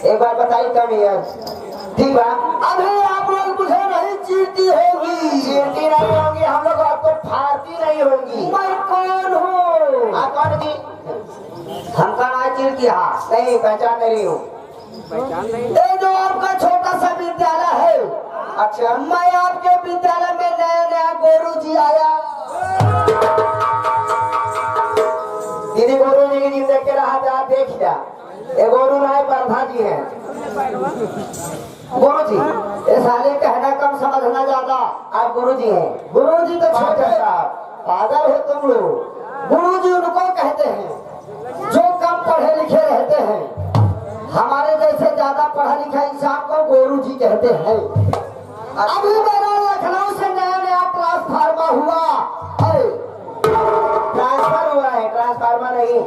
एक बार बताइए कम यार। ठीक बा। अभी आप लोग मुझे नहीं चीरती होगी। चीरती नहीं होगी, हम लोग आपको फाड़ती नहीं होगी। मैं कौन हूँ? आप कौन जी? हमका ना चीरती। हाँ नहीं पहचान नहीं हूँ। ये जो आपका छोटा सा विद्यालय है। अच्छा मैं आपके विद्यालय में नया नया गुरु जी आया। दीदी गुरु जी की देख के रहा था, देख लिया। ये गुरु राय प्रधा जी है। गुरु जी ये साले कहना कम समझना ज्यादा। आप गुरु जी हैं। गुरु जी तो छोटे साहब पागल हो तुम लोग। गुरु जी उनको कहते हैं जो कम पढ़े लिखे रहते हैं। हमारे जैसे ज्यादा पढ़ा लिखा इंसान को गुरु जी कहते हैं। अभी मेरा लखनऊ से नया नया ट्रांसफार्मर हुआ है। ट्रांसफर हुआ है, ट्रांसफार्मर नहीं।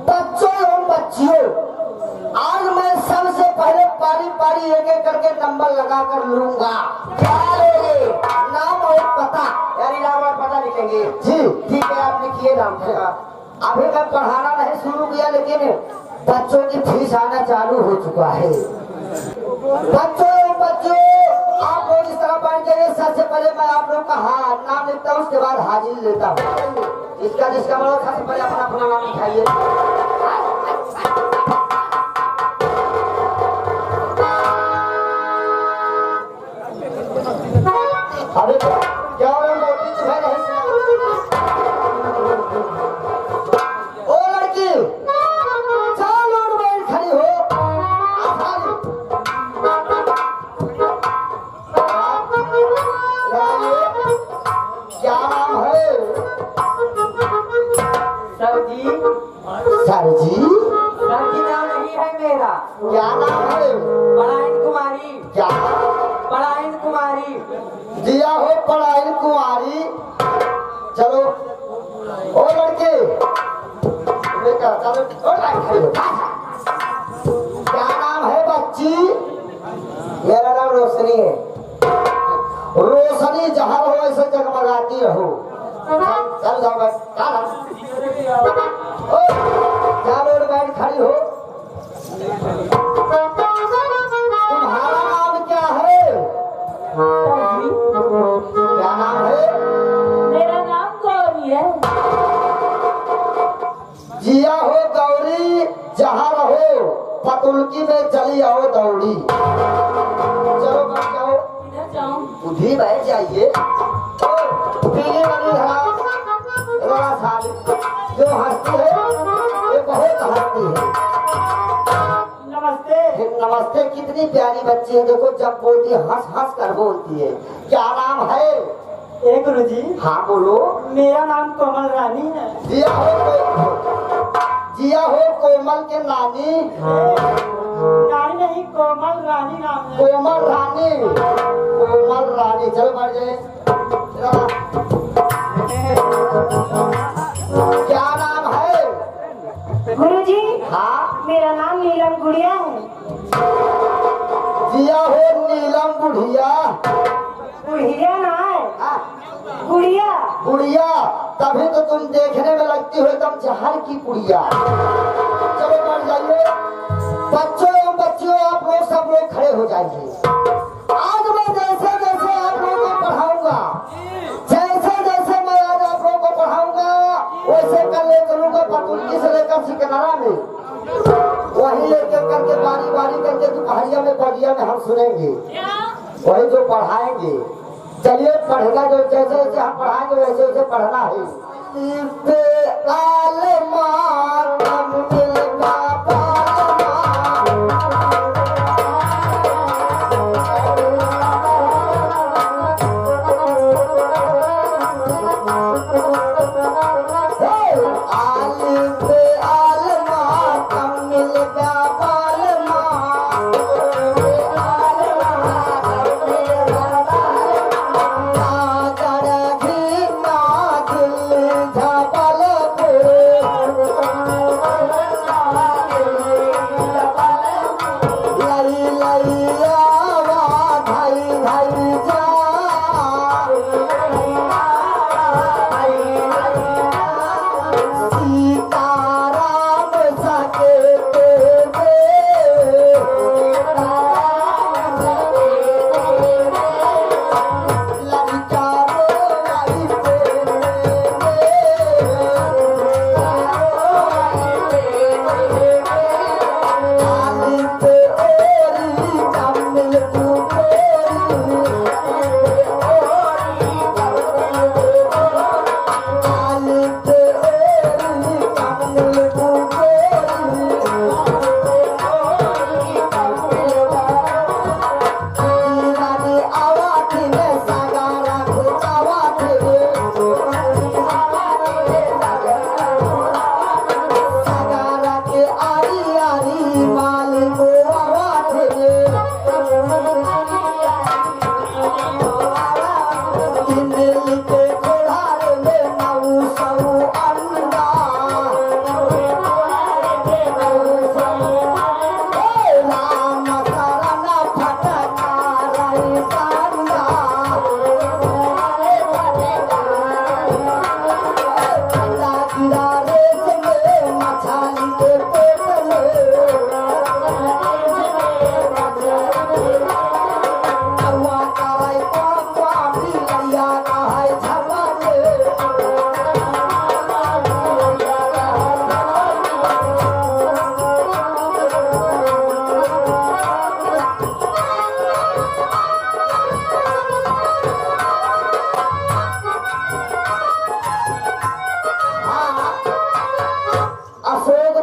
बच्चों एवं बच्चियों आज मैं सबसे पहले पारी पारी एक एक करके नंबर लगा कर लूंगा। क्या लोगे? नाम और पता। यानी नाम और पता लिखेंगे जी। ठीक है आप लिखिए नाम। अभी मैं पढ़ाना नहीं शुरू किया लेकिन बच्चों की फीस आना चालू हो चुका है। बच्चों आप लोग इस तरह पढ़ के सबसे पहले मैं आप लोग का नाम लिखता हूँ, उसके बाद हाजिरी लेता हूँ। इसका जिसका बड़ा सबसे पहले अपना अपना नाम लिखाइए। अरे क्या हो रहा मोटी तो है नहीं। ओ लड़की चल और बैठ खड़ी हो। क्या नाम है? सर जी। सर जी? सर जी नाम नहीं है मेरा। क्या नाम है? पलायन कुमारी। क्या? पलायन कुमारी। दिया हो पलायन कुमारी। चलो ओ लड़के क्या नाम है बच्ची? मेरा नाम रोशनी है। रोशनी जहाँ हो ऐसे जगमगाती रहो। चल जाओ बैठ। चलो बैठ खड़ी हो। तुम्हारा नाम क्या है? क्या नाम है? मेरा नाम गौरी है। जिया हो गौरी जहाँ रहो पतुलकी में चली आओ दौड़ी। चलो बैठ जाओ। इधर जाऊं? उधी बैठ जाइए। पीली वाली साली जो हंसती है ये बहुत हंसती है। नमस्ते। नमस्ते। कितनी प्यारी बच्ची है, देखो जब बोलती है हंस हंस कर बोलती है। क्या नाम है? एक गुरुजी। हाँ बोलो। मेरा नाम कोमल रानी है। जिया हो कोमल के नानी। रानी नहीं कोमल रानी नाम है। कोमल रानी। कोमल रानी। चलो बैठ जाए। क्या नाम है? गुरुजी। हाँ मेरा नाम नीलम गुड़िया है। जिया हो नीलम बुढ़िया। बुढ़िया ना है, हाँ, गुड़िया। बुढ़िया। तभी तो तुम देखने में लगती हो एकदम जहर की पुड़िया। चलो बैठ जाइए। बच्चों एवं बच्चियों आप लोग सब लोग खड़े हो जाइए। आज मैं जैसे जैसे आप लोगों को पढ़ाऊंगा, जैसे जैसे मैं आज आप लोगों को पढ़ाऊंगा वैसे कल ले चलूंगा पतुलकी से लेकर सिकंदरा में। वही एक एक करके बारी बारी करके दोपहरिया में बगिया में हम सुनेंगे। वही जो पढ़ाएंगे। चलिए पढ़ेगा जो जैसे जैसे हम पढ़ाएंगे वैसे वैसे पढ़ना है।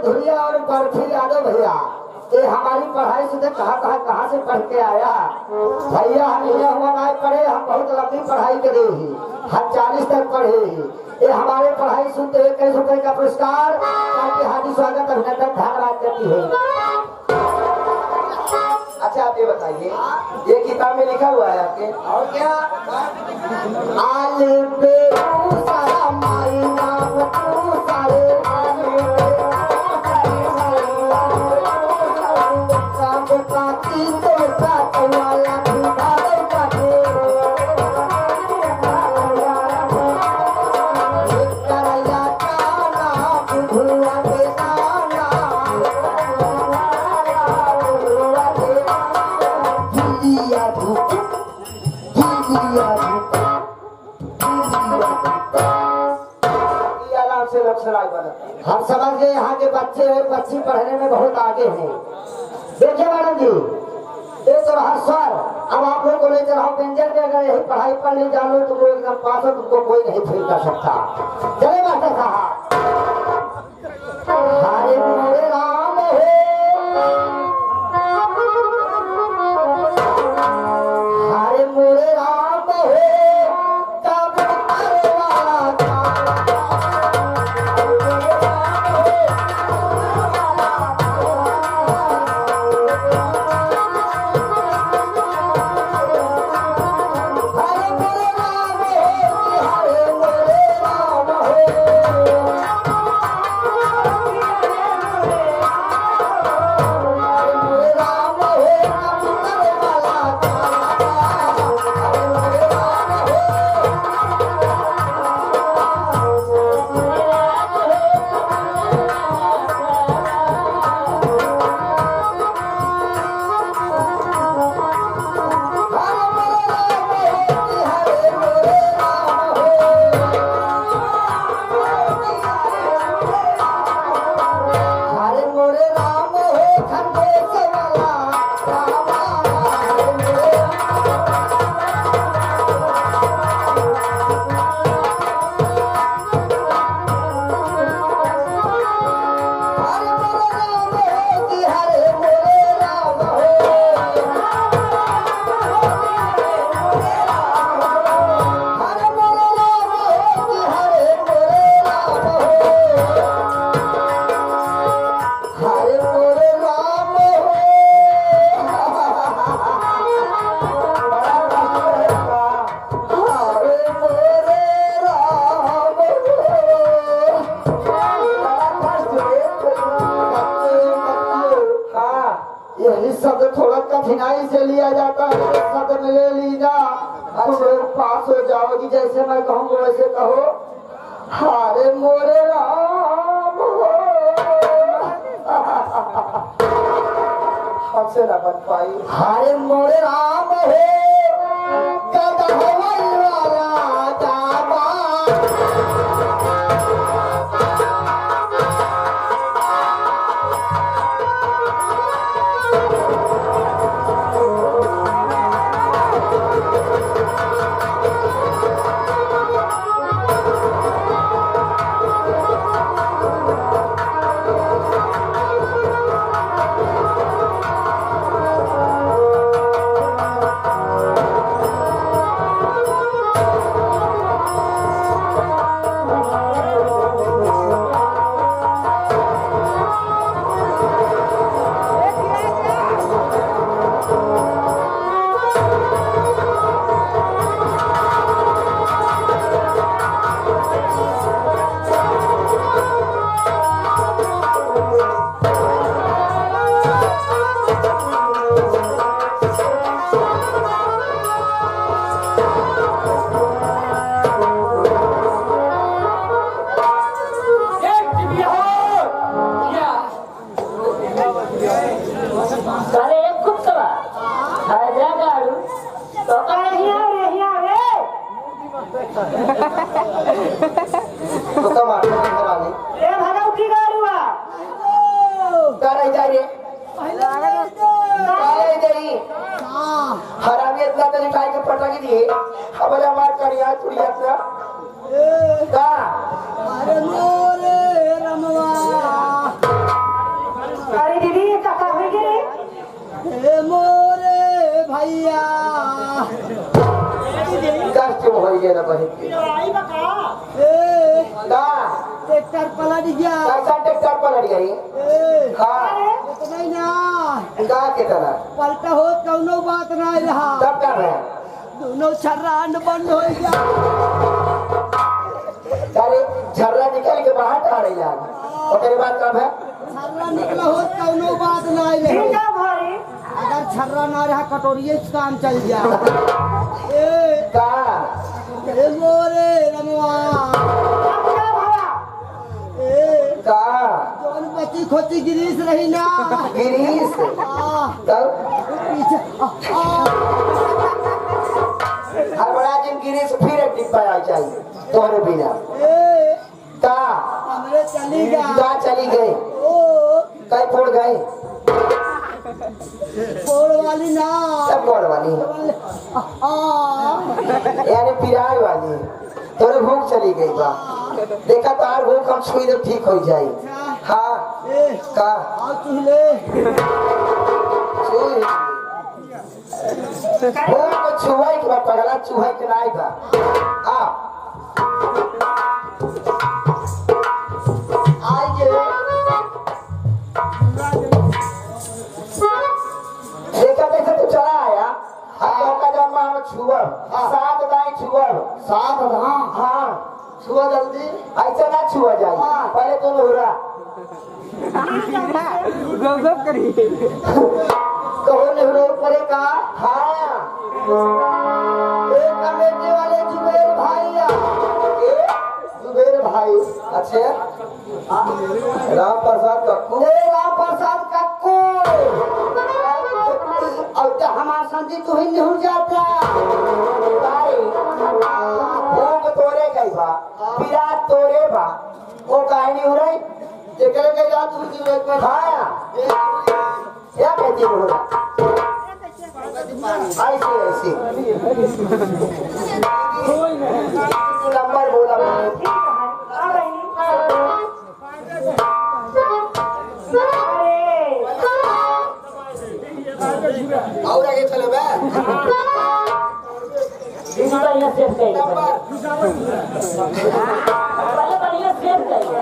चौधरी और बर्फी यादव भैया, ये हमारी पढ़ाई से कहाँ से पढ़ के आया भैया। हम यहाँ हुआ ना पढ़े, हम बहुत लंबी पढ़ाई करे ही, हम 40 तक पढ़े ही। ये हमारे पढ़ाई सुनते हुए 21 रुपए का पुरस्कार, आपके हार्दिक स्वागत अभिनंदन धन्यवाद करती है। अच्छा आप ये बताइए, ये किताब में लिखा हुआ है आपके? और क्या आले पे सारा माई नाम तू सारे काम काती तो साथ वाला भाई काटे करया काना बुढ़वा के नाना दिलिया धूप आराम से अक्षर आगे बढ़ा। हम समझ गए यहाँ के बच्चे और बच्ची पढ़ने में बहुत आगे हैं। देखिए मैडम जी, एक तो रहा स्वर, अब आप लोग को ले चल रहा व्यंजन में, अगर यही पढ़ाई पढ़ ली जान लो तुम लोग एकदम पास हो, तुमको कोई नहीं फेल कर सकता। चले मास्टर साहब। हरे मोरे राम हो, हरे मोरे राम हो, तब तारे वाला यही शब्द थोड़ा कठिनाई से लिया जाता है, शब्द में ले लीजा, अच्छे पास हो जाओगी। जैसे मैं कहूँगा वैसे कहो। हरे मोरे राम हो, हमसे ना बन पाई। हरे मोरे राम हो, कदमवल वाला जामा। मालूम हो गया ना बहन की लड़ाई बका का ट्रैक्टर पलट गया कैसा ट्रैक्टर पलट गई हाँ इतना ही ना का कितना पलटा हो कौनो बात नहीं रहा तब कर रहे हैं दोनों छर्रान बंद हो गया अरे झर्रा निकल के बाहर आ रही है और तेरे बाद कब है छर्रा निकला हो कौनो बात नहीं रही अगर छर्रा ना रहा कटोरिए से काम चल गया का मोरे रमवा का जौन बची खोची गिरीश रही ना गिरीश तब पीछे हर बड़ा दिन गिरीश फिर एक डिब्बा आ चाहिए तोहरे बिना का हमरे चली गया का चली गई कई फोड़ गए फोड़ वाली ना सब फोड़ वाली यानी पिराई वाली तोरे भूख चली गई बा देखा तार भूख हम छुई तो ठीक हो जाई हाँ का तुहले छुई भूख को छुआई के बा पगला चूहा के नाई बा आइए देखा कैसे तू चला आया का जन्म हम छुअर सात दाई छुअर साथ हाँ छुआ जल्दी ऐसा ना छुआ जाए पहले तुम हुरा कहो नेहरू परे का हाँ एक कमेटी वाले जुबेर भाई जुबेर भाई अच्छे राम प्रसाद कक्कू राम प्रसाद कक्कू और तो हमारे संजी तू ही नहीं जाता भूख तोरे गई बा पीड़ा तोरे बा वो कहानी हो रही जेकरे के जा तू की एक में हाँ क्या कहती हो ऐसी नंबर बोला और आगे चले बे इसी बढ़िया सेव करेंगे नंबर पहले बढ़िया सेव करेंगे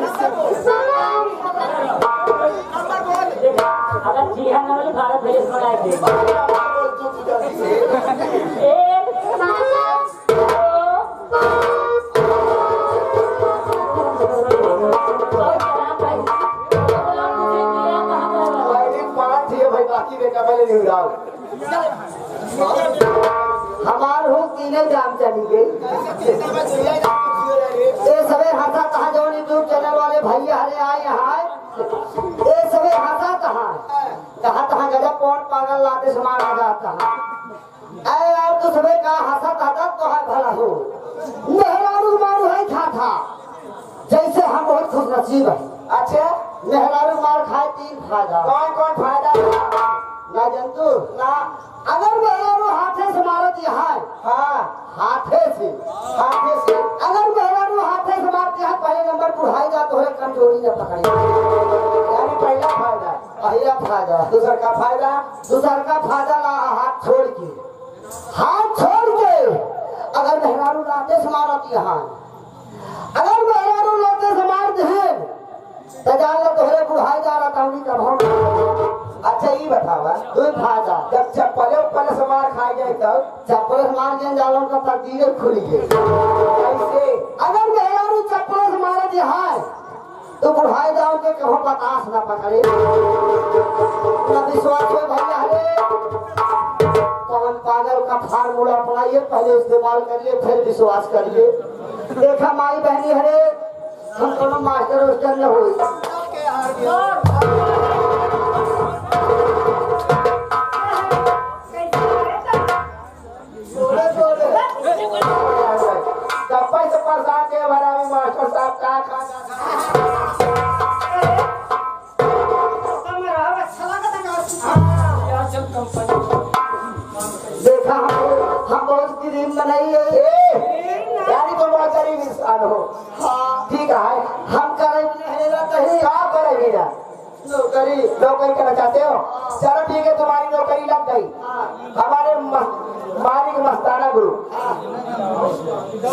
अगर जी हाँ नवल भारत भेज बनाए थे एक बाकी बेटा पहले नहीं उड़ाओ हमार हो तीने जाम चली गई ये सबे हंसा कहा जो यूट्यूब चैनल वाले भैया हरे आए यहाँ ये सबे हंसा कहा गजब कौन पागल लाते समान आ जाता है यार तो सबे कहा हंसा था तो है भला हो मेहरारू मारू है था जैसे हम बहुत खुश नसीब है अच्छा मेहरारू मार खाए 3 फायदा कौन कौन फायदा ना जंतु ना अगर मेहरारू हाथे से मारत यहाँ हाँ हाथे से अगर मेहरारू हाथे से मारते हैं पहले नंबर बुढ़ाई जा तो है कमजोरी न पकड़ी यानी पहला फायदा पहला फायदा दूसरा का फायदा ला हाथ छोड़ के अगर मेहरारू लाते से मारत यहाँ अगर मेहरारू लाते से मार दे तो जान लो तोहरे बुढ़ाई जा रहा था उन्हीं का भाव अच्छा ये बतावा 2 फायदा जब चप्पले से मार खाई जाए तब चप्पल से मार के जालों का तकदीर खुल गई कैसे अगर मेहरारू चप्पल से मारा दिया है तो बुढ़ाई जाओ के कहो बतास ना पकड़े ना विश्वास हो भैया हरे कौन पागल का फार्मूला अपनाइए पहले इस्तेमाल करिए फिर विश्वास करिए देखा माई बहनी हरे हम दोनों मास्टर उस्टर न हुई चप्पल से परेशान के भरा में मास्टर साहब का देखा हम बहुत गरीब बनाई है यानी तुम बहुत गरीब इंसान हो हाँ ठीक है हम करें नहीं क्या करेगी ना नौकरी नौकरी करना चाहते हो चलो ठीक है, तुम्हारी नौकरी लग गई। हमारे मालिक मस्ताना गुरु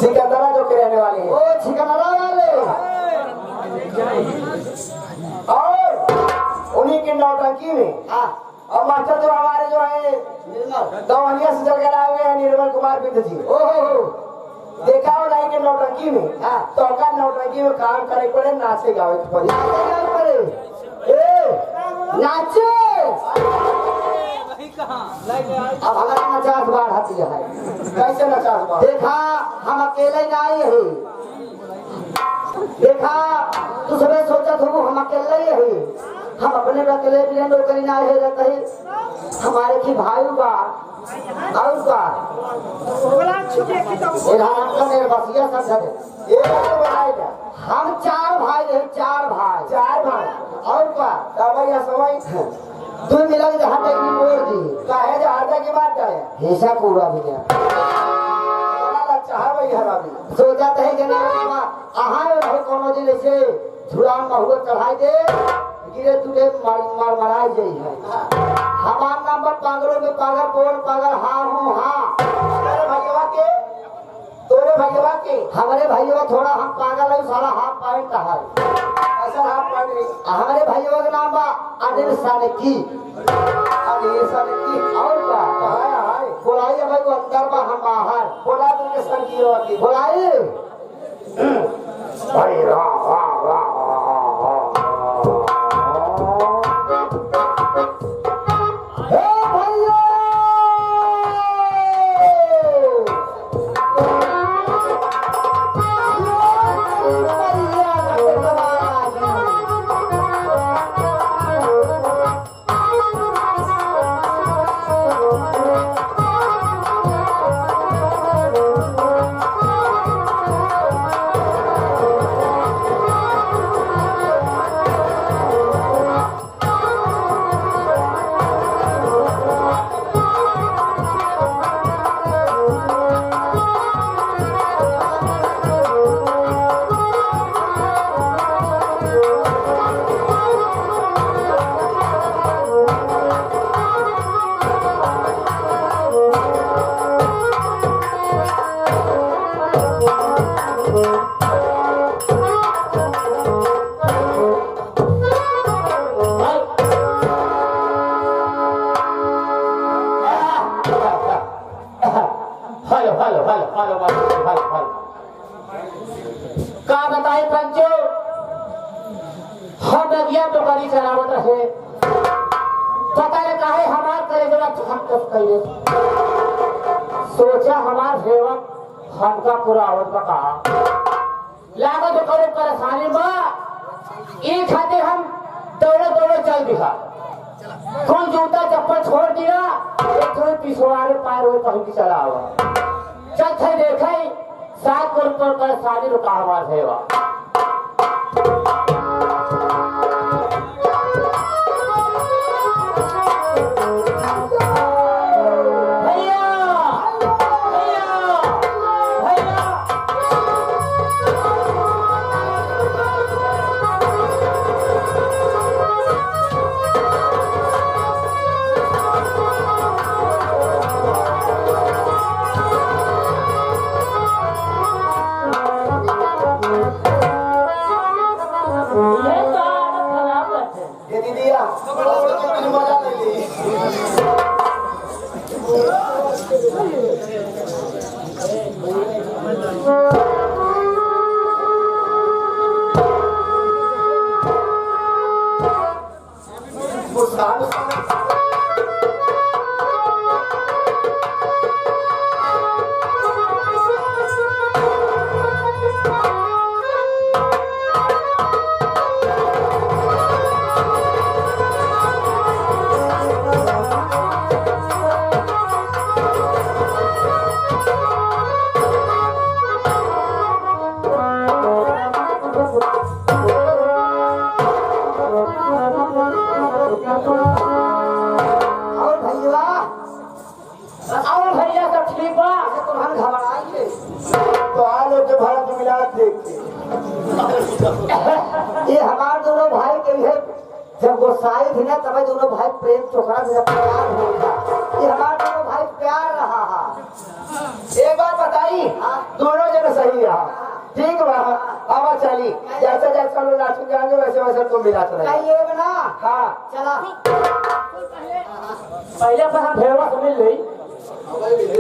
सिकंदरा जो के रहने वाले हैं, ओ छिकनरा वाले। और उन्हीं की नौटंकी में और मास्टर जो हमारे जो है दौनिया से चल कर आए हुए हैं निर्मल कुमार बिंद जी। ओहो देखा हो नहीं कि नौटंकी में तो का नौटंकी में काम करे पड़े, नाचे गावे के पड़े। नाचे अब हमारा नचास बाढ़ आती है। कैसे नचास बाढ़? देखा हम अकेले नहीं है। देखा तू सबे सोचा था हम अकेले ही है। हम अपने अकेले भी नौकरी ना है रहते ही हमारे की भाई बा और का निर्भसिया समझ ये तो बताएगा। हम 4 भाई है, 4 भाई। 4 भाई और का तब भैया समय तू मिला जहाँ तक की मोड़ दी काहे जहाँ तक की बात है हिस्सा पूरा भी गया। चाह भैया भाभी सोचा है कि नहीं कोनो दिन ऐसे झुरान महुआ चढ़ाई दे गिरे तुरे मार मराई जाई है। हमार नाम पर पागलों में पागल बोल पागल हाँ हूँ हाँ। तोरे भैया के हमारे भाइयों थोड़ा हम पागल है, सारा हाफ पॉइंट है। ऐसा हाफ पॉइंट नहीं। हमारे भाइयों का नाम बा अनिल सानिकी। अनिल सानिकी और क्या हाय बोलाई भाई वो अंदर बा हम बाहर बोला तुमके संगी होती बोलाई भाई वाह वाह वाह का बताए पंचो हम नदिया तो करी चलावत रहे पता नहीं काहे हमार करे जब हम तब कहिए सोचा हमार सेवक हमका पूरा आवत का कहा लागत तो करे परेशानी बा ये खाते हम दौड़े चल दिखा कौन जूता चप्पल छोड़ दिया एक थोड़ी पिछवाड़े पैर हुए पहन के चला हुआ चल थे देखे 7 करोड़ पर परेशानी रुका हमार सेवा जब गोसाई थी ना तब दोनों भाई प्रेम चोखड़ा से जब प्यार होगा ये हमारे दोनों भाई प्यार रहा है। एक बात बताई, दोनों जने सही रहा। ठीक बा, अब चली जैसे जैसे लोग नाचू जाएंगे वैसे वैसे तुम भी नाच रहे। कहिए ना हाँ चला पहले पर हम भेड़वा से मिल गई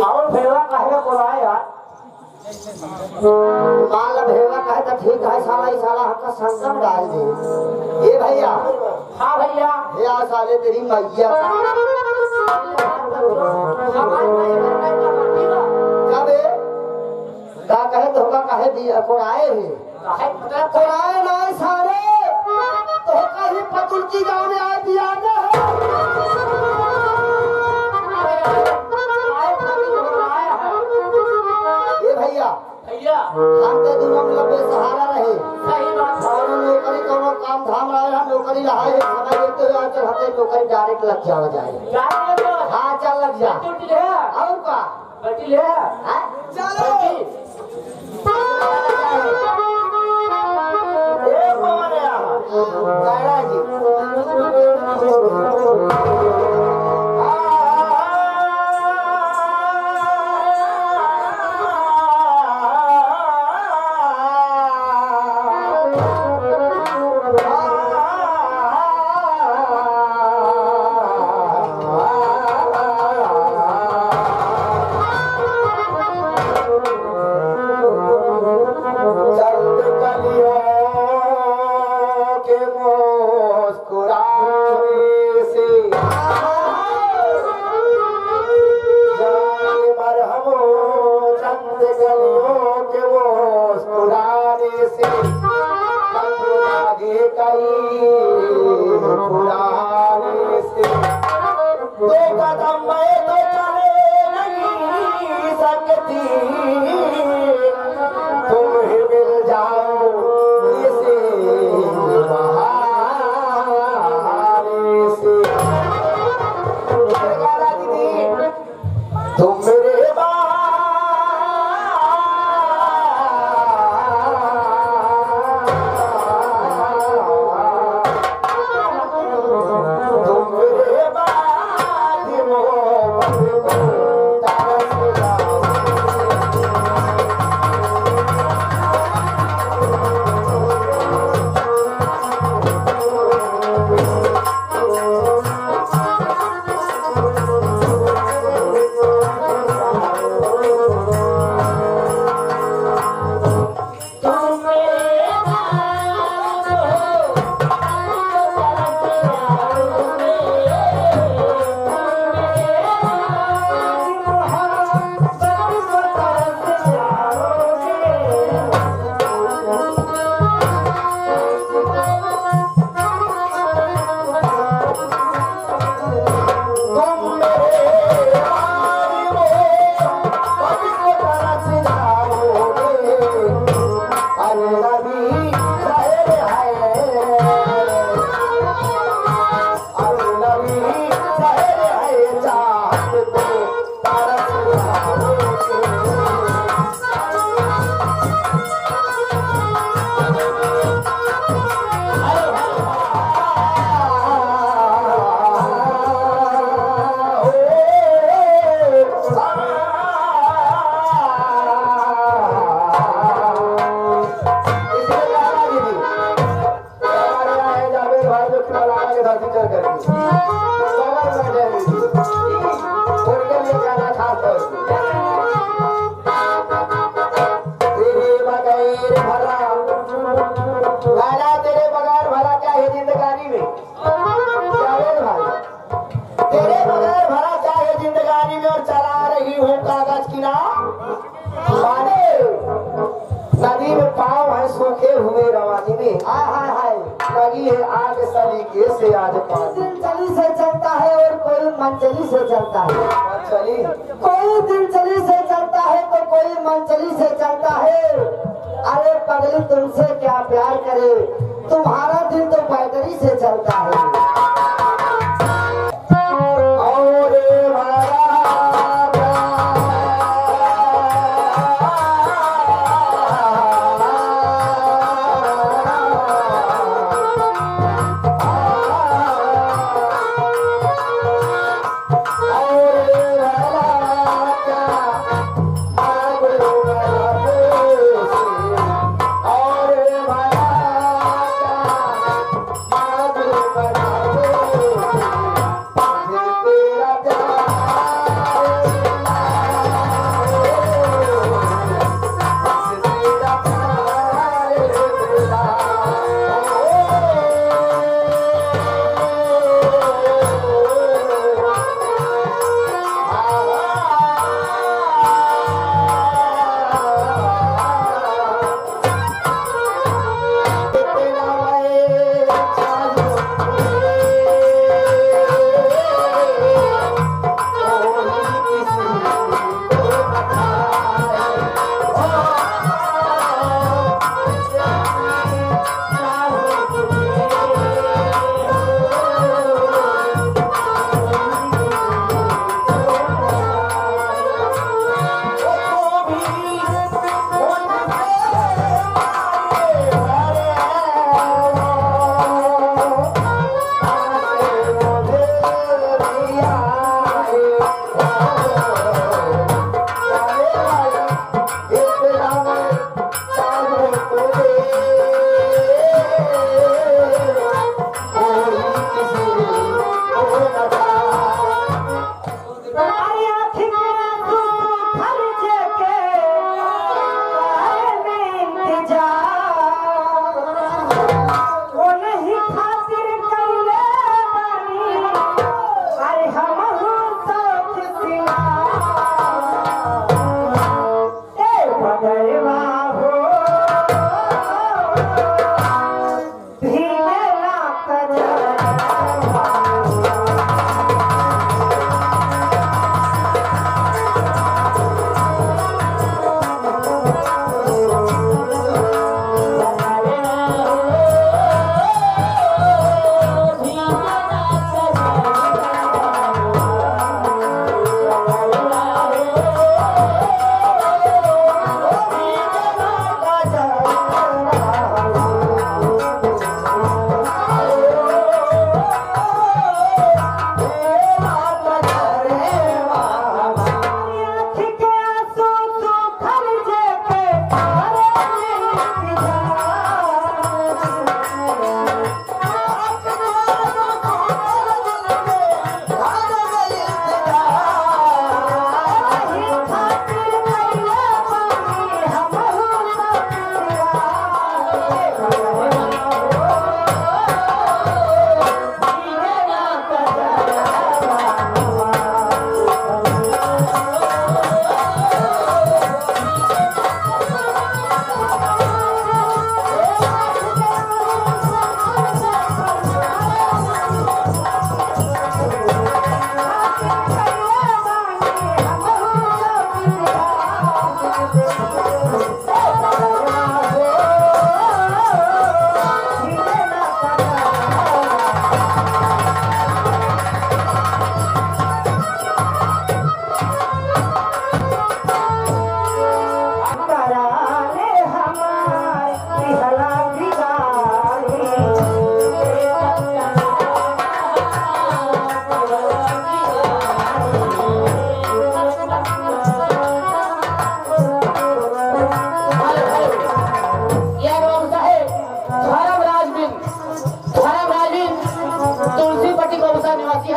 और भेड़वा कहे को आए यार मान ला भेवा कहे तो ठीक है साला ही साला हमका संगम डाल दे। ये भैया हाँ भैया हे आ साले तेरी मैया कब का कहे तो होगा कहे दिया कोराए है कोराए ना सारे तो कहीं पतुल की गांव में आए दिया ना ये भैया भैया हम तो दोनों मिला बेसहारा रहे सही बात और नौकरी कोनो काम धाम रहे हम नौकरी रहा है समय देखते हुए आज चढ़ते नौकरी डायरेक्ट लग जाओ जाए। हाँ चल लग जा और का बैठी ले हाँ? चलो गायरा जी नदी में पाँव है सूखे हुए रवानी में हाय हाय हाय लगी है आग सलीके से आज पानी दिलचली से चलता है और कोई मनचली से चलता है। चली कोई दिलचली से चलता है तो कोई मनचली से चलता है। अरे पगली तुमसे क्या प्यार करे, तुम्हारा दिल तो बैटरी से चलता है। और हमारा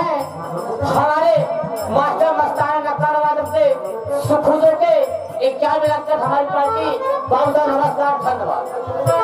हमारे मास्टर मस्ताना नकार वादक से सुखुजो के 51 लाख तक हमारी पार्टी बहुत नमस्कार धन्यवाद।